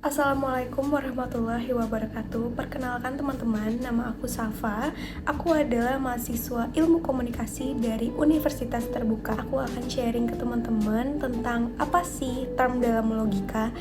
Assalamualaikum warahmatullahi wabarakatuh. Perkenalkan teman-teman, nama aku Safa. Aku adalah mahasiswa Ilmu Komunikasi dari Universitas Terbuka. Aku akan sharing ke teman-teman tentang apa sih term dalam logika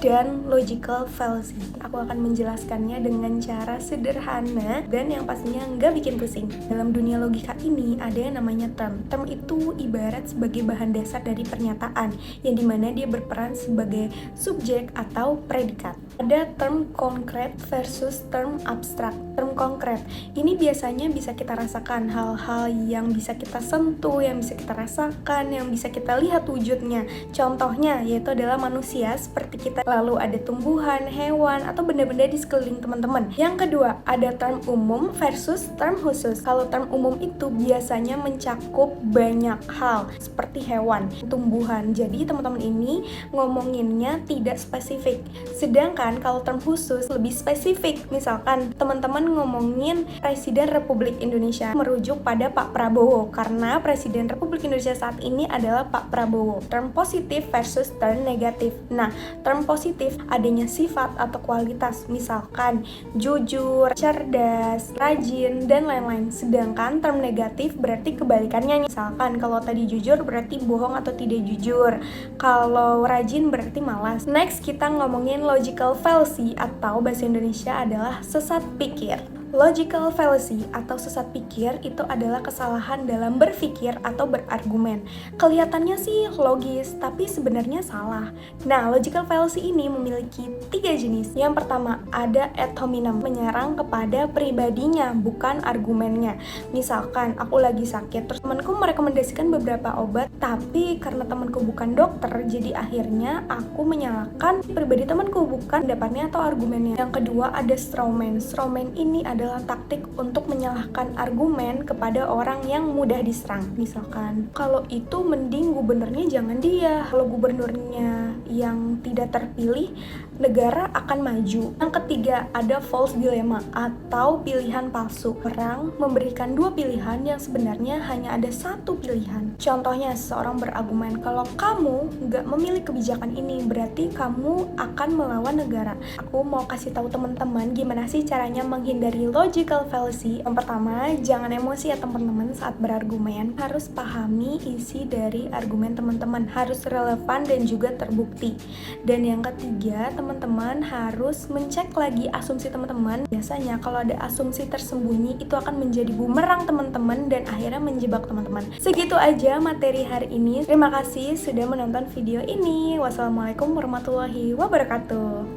dan logical fallacy. Aku akan menjelaskannya dengan cara sederhana dan yang pastinya nggak bikin pusing. Dalam dunia logika ini ada yang namanya term. Term itu ibarat sebagai bahan dasar dari pernyataan, yang dimana dia berperan sebagai subjek atau predikat. Ada term konkret versus term abstrak. Term konkret ini biasanya bisa kita rasakan, hal-hal yang bisa kita sentuh, yang bisa kita rasakan, yang bisa kita lihat wujudnya. Contohnya yaitu adalah manusia seperti kita, lalu ada tumbuhan, hewan, atau benda-benda di sekeliling teman-teman. Yang kedua, ada term umum versus term khusus. Kalau term umum itu biasanya mencakup banyak hal seperti hewan, tumbuhan. Jadi teman-teman ini ngomonginnya tidak spesifik. Sedangkan kalau term khusus lebih spesifik. Misalkan teman-teman ngomongin Presiden Republik Indonesia, merujuk pada Pak Prabowo karena Presiden Republik Indonesia saat ini adalah Pak Prabowo. Term positif versus term negatif. Nah, term positif adanya sifat atau kualitas, misalkan jujur, cerdas, rajin, dan lain-lain. Sedangkan term negatif berarti kebalikannya. Misalkan kalau tadi jujur berarti bohong atau tidak jujur. Kalau rajin berarti malas. Next, kita ngomongin logical fallacy atau bahasa Indonesia adalah sesat pikir. Logical fallacy atau sesat pikir itu adalah kesalahan dalam berpikir atau berargumen. Kelihatannya sih logis, tapi sebenarnya salah. Nah, logical fallacy ini memiliki 3 jenis. Yang pertama, ada ad hominem, menyerang kepada pribadinya, bukan argumennya. Misalkan, aku lagi sakit, terus temanku merekomendasikan beberapa obat, tapi karena temanku bukan dokter, jadi akhirnya aku menyalahkan pribadi temanku, bukan pendapatnya atau argumennya. Yang kedua, ada strawman. Strawman ini adalah taktik untuk menyalahkan argumen kepada orang yang mudah diserang. Misalkan, kalau itu mending gubernurnya jangan dia. Kalau gubernurnya yang tidak terpilih, negara akan maju. Yang ketiga, ada false dilemma atau pilihan palsu. Orang memberikan 2 pilihan yang sebenarnya hanya ada 1 pilihan. Contohnya, seseorang berargumen, kalau kamu nggak memilih kebijakan ini, berarti kamu akan melawan negara. Aku mau kasih tahu teman-teman gimana sih caranya menghindari logical fallacy. Yang pertama, jangan emosi ya teman-teman saat berargumen. Harus pahami isi dari argumen teman-teman, harus relevan dan juga terbukti. Dan yang ketiga, teman-teman harus mencek lagi asumsi teman-teman. Biasanya kalau ada asumsi tersembunyi itu akan menjadi bumerang teman-teman dan akhirnya menjebak teman-teman. Segitu aja materi hari ini. Terima kasih sudah menonton video ini. Wassalamualaikum warahmatullahi wabarakatuh.